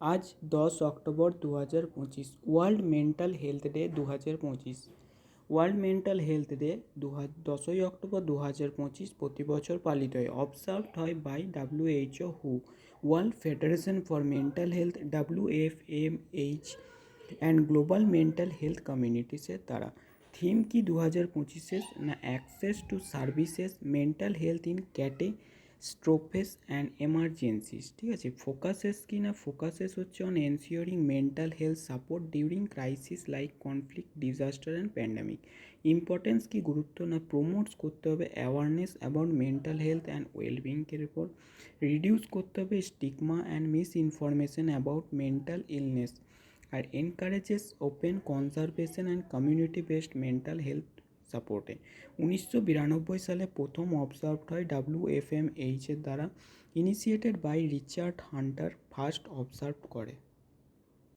আজ 10 October 2025, world mental health day 2025। World mental health day 10ই October 2025 প্রতি বছর পালিত হয়। অবজার্ভড হয় by WHO, world federation for mental health WFMH and global mental health কমিউনিটিসের দ্বারা। থিম কি 2025 না access to services mental health in catastrophes and emergencies. ঠিক আছে, ফোকাসেস কি না ফোকাসেস হচ্ছে on ensuring mental health support during crisis like conflict, disaster and pandemic. Importance কি গুরুত্ব না প্রমোটস করতে হবে awareness about mental health and ওয়েলবিংয়ের উপর। রিডিউস করতে হবে stigma and misinformation about mental illness. আর encourages open conversation and community based mental health সাপোর্টে। 1992 সালে প্রথম অবজার্ভড হয় WFMH এর দ্বারা, initiated by Richard Hunter first observe করে।